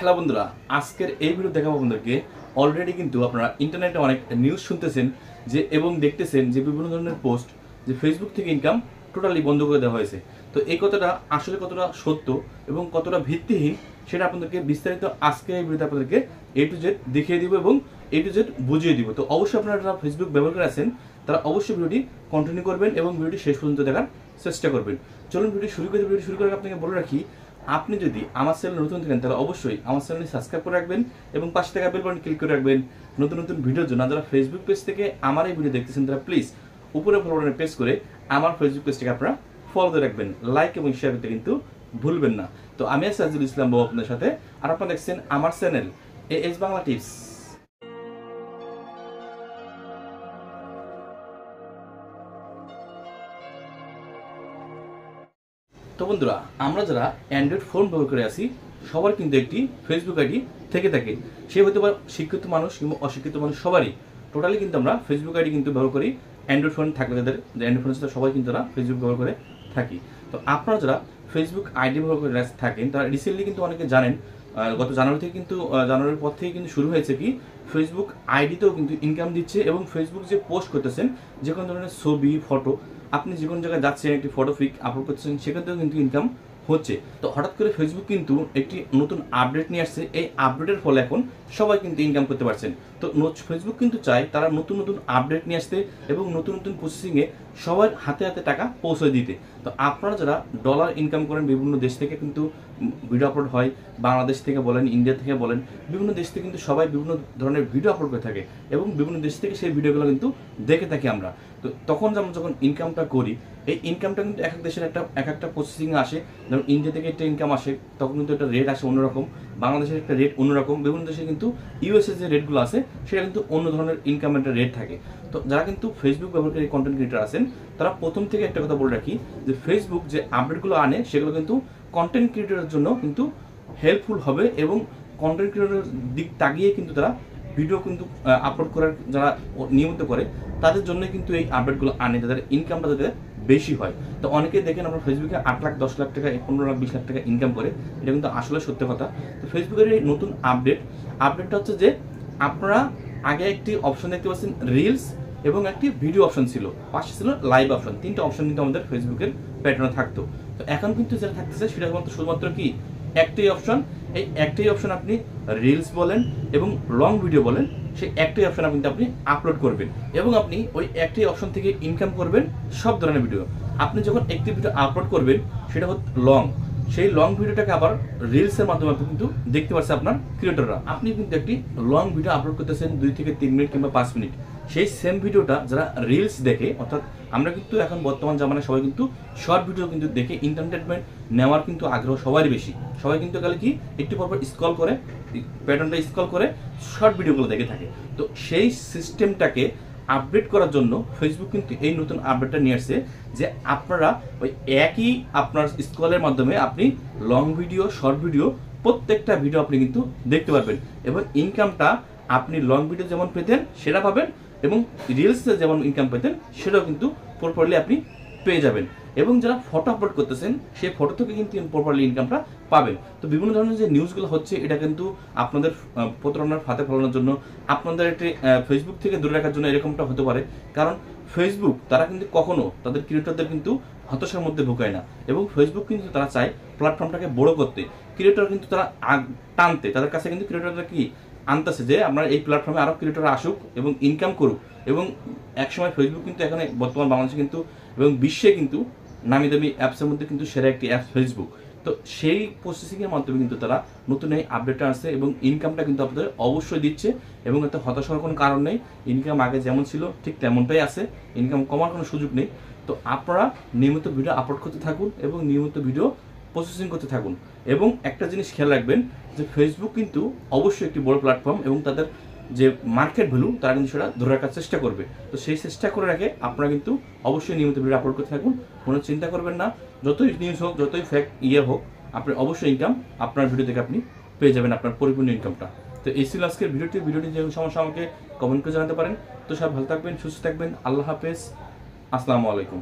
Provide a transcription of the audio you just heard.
Hello বন্ধুরা, আজকের এই ভিডিও দেখাবো আপনাদেরকে। অলরেডি কিন্তু আপনারা ইন্টারনেটে অনেক নিউজ শুনতেছেন যে এবং দেখতেছেন যে বিভিন্ন ধরনের পোস্ট যে ফেসবুক থেকে ইনকাম টোটালি বন্ধ করে দেওয়া হয়েছে। তো এই কথাটা আসলে কতটা সত্য এবং কতটা ভিত্তিহীন সেটা আপনাদেরকে বিস্তারিত আজকে এই ভিডিওতে আপনাদেরকে A to Z দেখিয়ে দিব এবং A to Z বুঝিয়ে দিব। তো অবশ্যই আপনারা যারা ফেসবুক ব্যবহার করে আছেন তারা অবশ্যই ভিডিওটি কন্টিনিউ করবেন এবং ভিডিওটি শেষ পর্যন্ত দেখার চেষ্টা করবেন। চলুন ভিডিও শুরু করে ভিডিও শুরু করে আপনাকে বলে রাখি, আপনি যদি আমার চ্যানেলে নতুন থাকেন তাহলে অবশ্যই আমার চ্যানেলটি সাবস্ক্রাইব করে রাখবেন এবং পাশে থাকা বেল বাটন ক্লিক করে রাখবেন নতুন নতুন ভিডিওর জন্য। যারা ফেসবুক পেজ থেকে আমার এই ভিডিও দেখতেছেন তারা প্লিজ উপরে ফলো বাটনে প্রেস করে আমার ফেসবুক পেজটাকে আপনারা ফলো করে রাখবেন, লাইক এবং শেয়ার করতে কিন্তু ভুলবেন না। তো আমি আছি আজিজুল ইসলাম বাবু আপনাদের সাথে, আর আপনারা দেখছেন আমার চ্যানেল AS বাংলা টিপস। তো বন্ধুরা, আমরা যারা অ্যান্ড্রয়েড ফোন ব্যবহার করে আছি সবার কিন্তু একটি ফেসবুক আইডি থেকে থাকে। সে হতে পারে শিক্ষিত মানুষ কিংবা অশিক্ষিত মানুষ, সবারই টোটালি কিন্তু আমরা ফেসবুক আইডি কিন্তু ব্যবহার করি। অ্যান্ড্রয়েড ফোন থাকলে যাদের অ্যান্ড্রয়েড ফোনের সাথে সবাই কিন্তু তারা ফেসবুক ব্যবহার করে থাকি। তো আপনারা যারা ফেসবুক আইডি ব্যবহার করে থাকেন তারা রিসেন্টলি কিন্তু অনেকে জানেন গত জানুয়ারি থেকে কিন্তু জানুয়ারির পর থেকে কিন্তু শুরু হয়েছে কি ফেসবুক আইডিতেও কিন্তু ইনকাম দিচ্ছে এবং ফেসবুক যে পোস্ট করতেছেন যে কোনো ধরনের ছবি ফটো, আপনি যে কোনো জায়গায় যাচ্ছেন একটি ফটো পিক আপলোড করতেছেন সেখান থেকেও কিন্তু ইনকাম হচ্ছে। তো হঠাৎ করে ফেসবুক কিন্তু একটি নতুন আপডেট নিয়ে আসছে, এই আপডেটের ফলে এখন সবাই কিন্তু ইনকাম করতে পারছেন। তো ফেসবুক কিন্তু চায় তারা নতুন নতুন আপডেট নিয়ে আসতে এবং নতুন নতুন প্রসেসিংয়ে সবার হাতে হাতে টাকা পৌঁছে দিতে। তো আপনারা যারা ডলার ইনকাম করেন বিভিন্ন দেশ থেকে কিন্তু ভিডিও আপলোড হয়, বাংলাদেশ থেকে বলেন, ইন্ডিয়া থেকে বলেন, বিভিন্ন দেশ থেকে কিন্তু সবাই বিভিন্ন ধরনের ভিডিও আপলোড করে থাকে এবং বিভিন্ন দেশ থেকে সেই ভিডিওগুলো কিন্তু দেখে থাকি আমরা। তো তখন আমরা যখন ইনকামটা করি এই ইনকামটা কিন্তু এক এক দেশের এক একটা প্রসেসিংয়ে আসে। যেমন ইন্ডিয়া থেকে একটা ইনকাম আসে তখন কিন্তু একটা রেট আসে অন্যরকম, বাংলাদেশের একটা রেট অন্যরকম, বিভিন্ন দেশে কিন্তু ইউএসএ যে রেটগুলো আছে সেটা কিন্তু অন্য ধরনের ইনকাম একটা রেট থাকে। তো যারা কিন্তু ফেসবুক ব্যবহারকারী কন্টেন্ট ক্রিয়েটার আছেন তারা প্রথম থেকে একটা কথা বলে রাখি যে ফেসবুক যে আপডেটগুলো আনে সেগুলো কিন্তু কন্টেন্ট ক্রিয়েটারের জন্য কিন্তু হেল্পফুল হবে এবং কন্টেন্ট ক্রিয়েটারের দিক তাকিয়ে কিন্তু তারা ভিডিও কিন্তু আপলোড করার যারা নিয়মিত করে তাদের জন্য কিন্তু এই আপডেটগুলো আনে, যাদের ইনকামটা যাদের বেশি হয়। তো অনেকে দেখেন আমরা ফেসবুকে 8 লাখ 10 লাখ টাকা 15 লাখ 20 লাখ টাকা ইনকাম করে, এটা কিন্তু আসলে সত্য কথা। তো ফেসবুকের এই নতুন আপডেটটা হচ্ছে যে আপনারা আগে একটি অপশন দেখতে পাচ্ছেন রিলস এবং একটি ভিডিও অপশন ছিল, পাশে ছিল লাইভ অপশন, তিনটা অপশন কিন্তু আমাদের ফেসবুকের প্যাটার্নে থাকতো। তো এখন কিন্তু যেটা থাকতেছে সেটা শুধুমাত্র কি একটাই অপশন। এই একটাই অপশন আপনি রিলস বলেন এবং লং ভিডিও বলেন, সেই একটাই অপশন আপনি আপলোড করবেন এবং আপনি ওই একটাই অপশন থেকে ইনকাম করবেন সব ধরনের ভিডিও। আপনি যখন একটি ভিডিও আপলোড করবেন সেটা হচ্ছে লং, সেই লং ভিডিওটাকে আবার রিলসের মাধ্যমে আপনি কিন্তু দেখতে পাচ্ছেন আপনার ক্রিয়েটররা। আপনি কিন্তু একটি লং ভিডিও আপলোড করতেছেন 2 থেকে 3 মিনিট কিংবা 5 মিনিট, সেই সেম ভিডিওটা যারা রিলস দেখে, অর্থাৎ আমরা কিন্তু এখন বর্তমান জামানায় সবাই কিন্তু শর্ট ভিডিও কিন্তু দেখে এন্টারটেনমেন্ট নেওয়ার কিন্তু আগ্রহ সবারই বেশি। সবাই কিন্তু গেলে কি একটু পরপর স্ক্রল করে প্যাটার্নটা স্ক্রল করে শর্ট ভিডিওগুলো দেখে থাকে। তো সেই সিস্টেমটাকে আপডেট করার জন্য ফেসবুক কিন্তু এই নতুন আপডেটটা নিয়ে আসছে যে আপনারা ওই একই আপনার স্ক্রলের মাধ্যমে আপনি লং ভিডিও শর্ট ভিডিও প্রত্যেকটা ভিডিও আপনি কিন্তু দেখতে পারবেন এবং ইনকামটা আপনি লং ভিডিও যেমন পেতেন সেটা পাবেন এবং রিলসে যেমন ইনকাম পেতেন সেটাও কিন্তু প্রপারলি আপনি পেয়ে যাবেন। এবং যারা ফটো আপলোড করতেছেন সেই ফটো থেকে কিন্তু প্রপারলি ইনকামটা পাবেন। তো বিভিন্ন ধরনের যে নিউজগুলো হচ্ছে এটা কিন্তু আপনাদের প্রতারণার ফাঁদে ফেলানোর জন্য, আপনাদের একটি ফেসবুক থেকে দূরে রাখার জন্য এরকমটা হতে পারে। কারণ ফেসবুক তারা কিন্তু কখনো তাদের ক্রিয়েটরদের কিন্তু হতাশার মধ্যে ঢুকায় না এবং ফেসবুক কিন্তু তারা চায় প্ল্যাটফর্মটাকে বড় করতে, ক্রিয়েটর কিন্তু তারা টানতে, তাদের কাছে কিন্তু ক্রিয়েটররা কি আনতেছে যে আমরা এই প্ল্যাটফর্মে আরও ক্রিয়েটর আসুক এবং ইনকাম করুক। এবং একসময় ফেসবুক কিন্তু এখানে বর্তমান বাংলাদেশে কিন্তু এবং বিশ্বে কিন্তু নামি দামি অ্যাপসের মধ্যে কিন্তু সেরা একটি অ্যাপ ফেসবুক। তো সেই প্রসেসিংয়ের মাধ্যমে কিন্তু তারা নতুন এই আপডেটটা আসছে এবং ইনকামটা কিন্তু আপনাদের অবশ্যই দিচ্ছে এবং এতে হতাশ হওয়ার কোনো কারণ নেই। ইনকাম আগে যেমন ছিল ঠিক তেমনটাই আছে, ইনকাম কমার কোনো সুযোগ নেই। তো আপনারা নিয়মিত ভিডিও আপলোড করতে থাকুন এবং নিয়মিত ভিডিও প্রসেসিং করতে থাকুন। এবং একটা জিনিস খেয়াল রাখবেন যে ফেসবুক কিন্তু অবশ্যই একটি বড় প্ল্যাটফর্ম এবং তাদের যে মার্কেট ভ্যালু তারা কিন্তু সেটা ধরে রাখার চেষ্টা করবে। তো সেই চেষ্টা করে রাখে আপনারা কিন্তু অবশ্যই নিয়মিত ভিডিও আপলোড করতে থাকুন, কোনো চিন্তা করবেন না। যতই নিউজ হোক, যতই ফেক হোক, আপনার অবশ্যই ইনকাম আপনার ভিডিও থেকে আপনি পেয়ে যাবেন আপনার পরিপূর্ণ ইনকামটা। তো এই ছিল আজকের ভিডিওটি যে সমস্যা আমাকে কমেন্ট করে জানাতে পারেন। তো সব ভালো থাকবেন, সুস্থ থাকবেন, আল্লাহ হাফেজ, আসসালামু আলাইকুম।